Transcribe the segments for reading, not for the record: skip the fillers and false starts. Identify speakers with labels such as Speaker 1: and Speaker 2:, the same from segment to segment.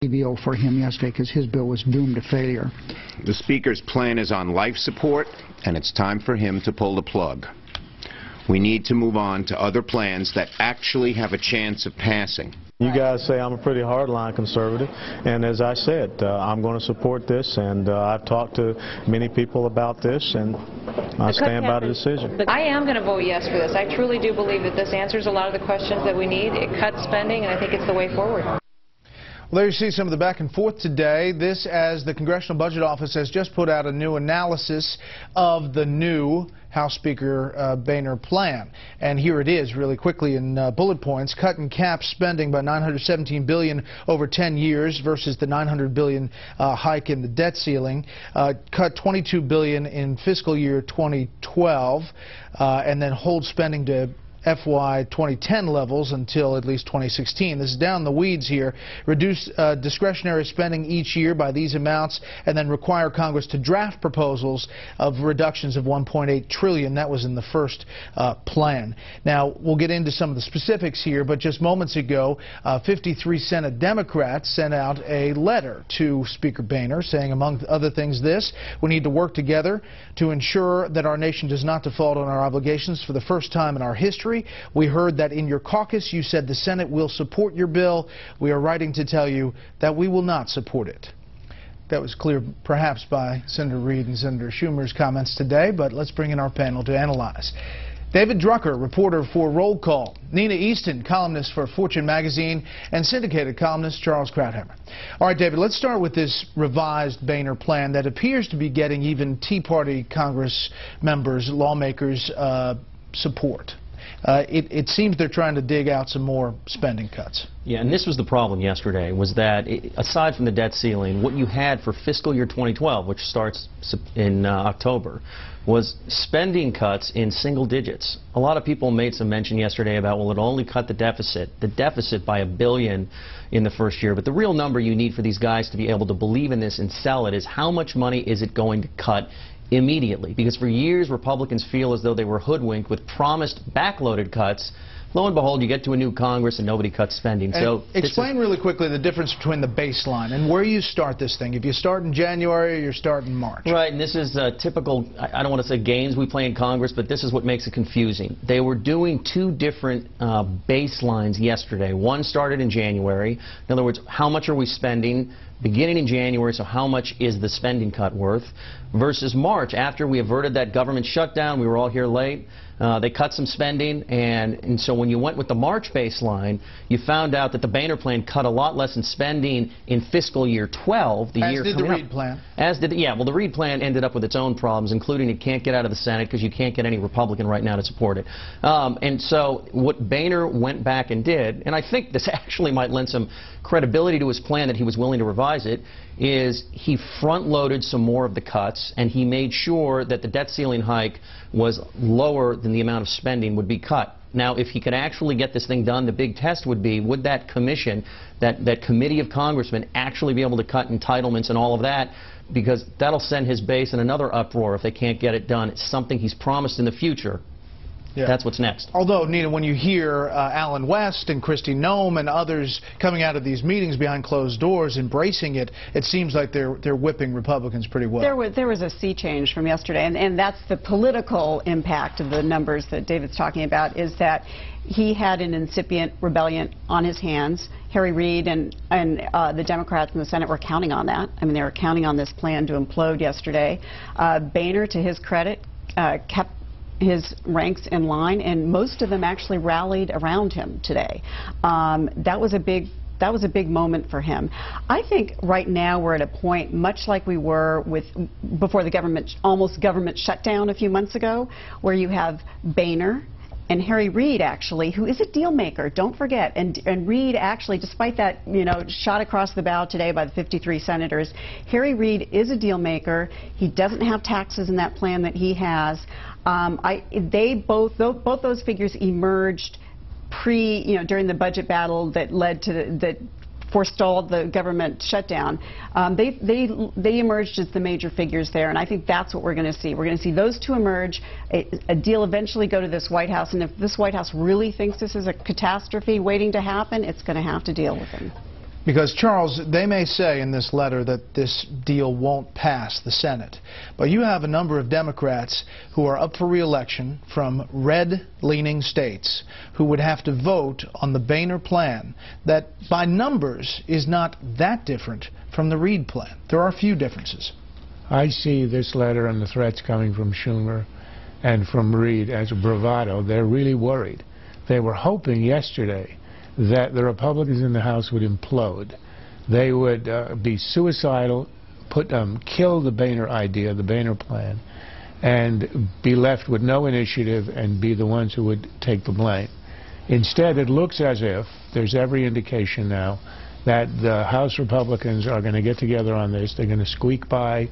Speaker 1: bill for him yesterday because his bill was doomed to failure.
Speaker 2: The Speaker's plan is on life support, and it's time for him to pull the plug. We need to move on to other plans that actually have a chance of passing.
Speaker 3: You guys say I'm a pretty hardline conservative, and as I said, I'm going to support this, and I've talked to many people about this, and I stand by the decision.
Speaker 4: I am going to vote yes for this. I truly do believe that this answers a lot of the questions that we need. It cuts spending, and I think it's the way forward.
Speaker 5: Well, there you see some of the back and forth today. This as the Congressional Budget Office has just put out a new analysis of the new House Speaker Boehner plan. And here it is really quickly in bullet points. Cut and cap spending by $917 billion over 10 years versus the $900 billion hike in the debt ceiling. Cut $22 billion in fiscal year 2012 and then hold spending to FY 2010 levels until at least 2016. This is down the weeds here. Reduce discretionary spending each year by these amounts and then require Congress to draft proposals of reductions of $1.8 trillion. That was in the first plan. Now, we'll get into some of the specifics here, but just moments ago, 53 Senate Democrats sent out a letter to Speaker Boehner saying, among other things, this: we need to work together to ensure that our nation does not default on our obligations for the first time in our history. We heard that in your caucus you said the Senate will support your bill. We are writing to tell you that we will not support it. That was clear perhaps by Senator Reid and Senator Schumer's comments today, but let's bring in our panel to analyze. David Drucker, reporter for Roll Call; Nina Easton, columnist for Fortune magazine; and syndicated columnist Charles Krauthammer. All right, David, let's start with this revised Boehner plan that appears to be getting even Tea Party Congress members, lawmakers, support. It seems they're trying to dig out some more spending cuts.
Speaker 6: Yeah, and this was the problem yesterday, was that aside from the debt ceiling, what you had for fiscal year 2012, which starts in October, was spending cuts in single digits. A lot of people made some mention yesterday about, well, it'll only cut the deficit by $1 billion in the first year. But the real number you need for these guys to be able to believe in this and sell it is how much money is it going to cut immediately, because for years Republicans feel as though they were hoodwinked with promised backloaded cuts. Lo and behold, you get to a new Congress and nobody cuts spending.
Speaker 5: And so explain really quickly the difference between the baseline and where you start this thing. If you start in January or you start in March.
Speaker 6: Right, and this is typical, I don't want to say games we play in Congress, but this is what makes it confusing. They were doing two different baselines yesterday. One started in January. In other words, how much are we spending beginning in January, so how much is the spending cut worth, versus March, after we averted that government shutdown. We were all here late. They cut some spending, and so when you went with the March baseline, you found out that the Boehner plan cut a lot less in spending in fiscal year 12, the year coming up.
Speaker 5: As did the Reid plan.
Speaker 6: As did, yeah, well, the Reid plan ended up with its own problems, including it can't get out of the Senate because you can't get any Republican right now to support it. And so what Boehner went back and did, and I think this actually might lend some credibility to his plan that he was willing to revise it, is he front-loaded some more of the cuts, and he made sure that the debt ceiling hike was lower than the amount of spending would be cut. Now, if he could actually get this thing done, the big test would be, would that commission, that committee of congressmen, actually be able to cut entitlements and all of that? Because that'll send his base in another uproar if they can't get it done. It's something he's promised in the future. Yeah. That's what's next.
Speaker 5: Although, Nina, when you hear Alan West and Kristi Noem and others coming out of these meetings behind closed doors embracing it, it seems like they're whipping Republicans pretty well.
Speaker 7: There was a sea change from yesterday, and that's the political impact of the numbers that David's talking about, is that he had an incipient rebellion on his hands. Harry Reid and the Democrats in the Senate were counting on that. I mean, they were counting on this plan to implode yesterday. Boehner, to his credit, kept his ranks in line, and most of them actually rallied around him today. That was a big moment for him. I think right now we're at a point much like we were before the almost government shutdown a few months ago, where you have Boehner and Harry Reid, actually, who is a deal maker, don't forget. And Reid, actually, despite that, shot across the bow today by the 53 senators, Harry Reid is a deal maker. He doesn't have taxes in that plan that he has. Both those figures emerged during the budget battle that led to that forestalled the government shutdown. They emerged as the major figures there, and I think that's what we're going to see. We're going to see those two emerge, a deal eventually go to this White House, and if this White House really thinks this is a catastrophe waiting to happen, it's going to have to deal with it.
Speaker 5: Because, Charles, they may say in this letter that this deal won't pass the Senate, but you have a number of Democrats who are up for re-election from red-leaning states who would have to vote on the Boehner plan that, by numbers, is not that different from the Reid plan. There are a few differences.
Speaker 8: I see this letter and the threats coming from Schumer and from Reid as a bravado. They're really worried. They were hoping yesterday that the Republicans in the House would implode. They would be suicidal, kill the Boehner idea, the Boehner plan, and be left with no initiative and be the ones who would take the blame. Instead, it looks as if there's every indication now that the House Republicans are going to get together on this. They're going to squeak by,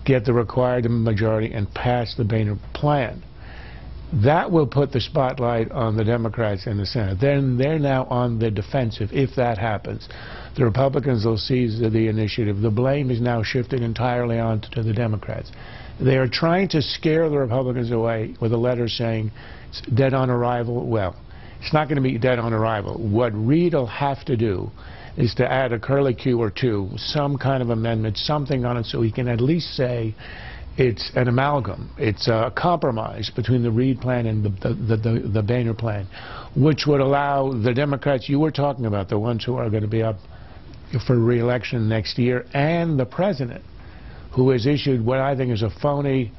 Speaker 8: get the required majority, and pass the Boehner plan. That will put the spotlight on the Democrats in the Senate. Then they're now on the defensive if that happens. The Republicans will seize the initiative. The blame is now shifted entirely on to the Democrats. They are trying to scare the Republicans away with a letter saying it's dead on arrival. Well, it's not going to be dead on arrival. What Reid will have to do is to add a curlicue or two, some kind of amendment, something on it, so he can at least say it's an amalgam. It's a compromise between the Reid plan and the Boehner plan, which would allow the Democrats you were talking about, the ones who are going to be up for re-election next year, and the president, who has issued what I think is a phony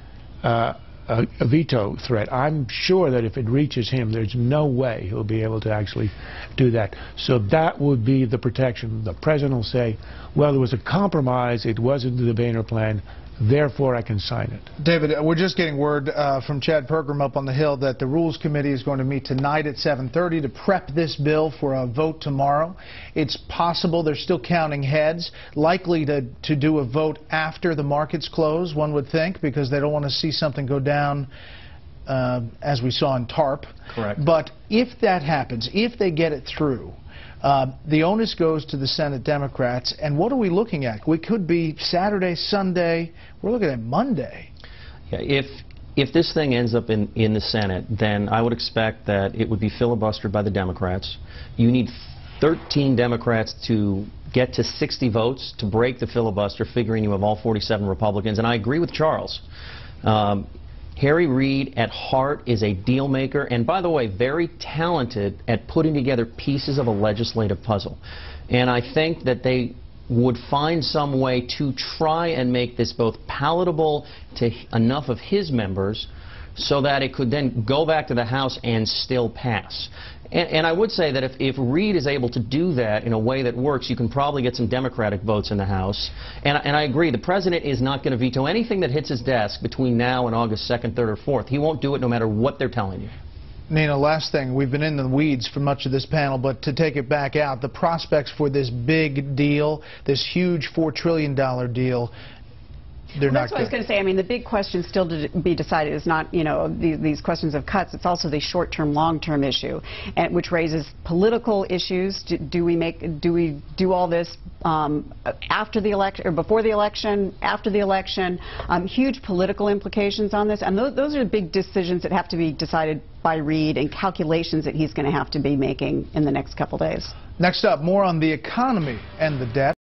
Speaker 8: a veto threat. I'm sure that if it reaches him, there's no way he'll be able to actually do that. So that would be the protection. The president will say, well, there was a compromise. It wasn't the Boehner plan. Therefore, I can sign it.
Speaker 5: David, we're just getting word from Chad Pergram up on the Hill that the Rules Committee is going to meet tonight at 7:30 to prep this bill for a vote tomorrow. It's possible they're still counting heads, likely to do a vote after the markets close, one would think, because they don't want to see something go down as we saw in TARP.
Speaker 6: Correct.
Speaker 5: But if that happens, if they get it through, the onus goes to the Senate Democrats. And what are we looking at? We could be Saturday, Sunday. We're looking at Monday.
Speaker 6: Yeah, if this thing ends up in the Senate, then I would expect that it would be filibustered by the Democrats. You need 13 Democrats to get to 60 votes to break the filibuster, figuring you have all 47 Republicans. And I agree with Charles. Harry Reid, at heart, is a deal maker, and by the way, very talented at putting together pieces of a legislative puzzle. And I think that they would find some way to try and make this both palatable to enough of his members so that it could then go back to the House and still pass. And I would say that if Reid is able to do that in a way that works, you can probably get some Democratic votes in the House. And I agree, the President is not going to veto anything that hits his desk between now and August 2nd, 3rd, or 4th. He won't do it no matter what they're telling you.
Speaker 5: Nina, last thing, we've been in the weeds for much of this panel, but to take it back out, the prospects for this big deal, this huge $4 trillion deal, they're not good.
Speaker 7: That's what I was going to say. I mean, the big question still to be decided is not, you know, these questions of cuts. It's also the short-term, long-term issue, which raises political issues. Do we do all this after the election or before the election? After the election? Huge political implications on this, and those are the big decisions that have to be decided by Reid and calculations that he's going to have to be making in the next couple days.
Speaker 5: Next up, more on the economy and the debt.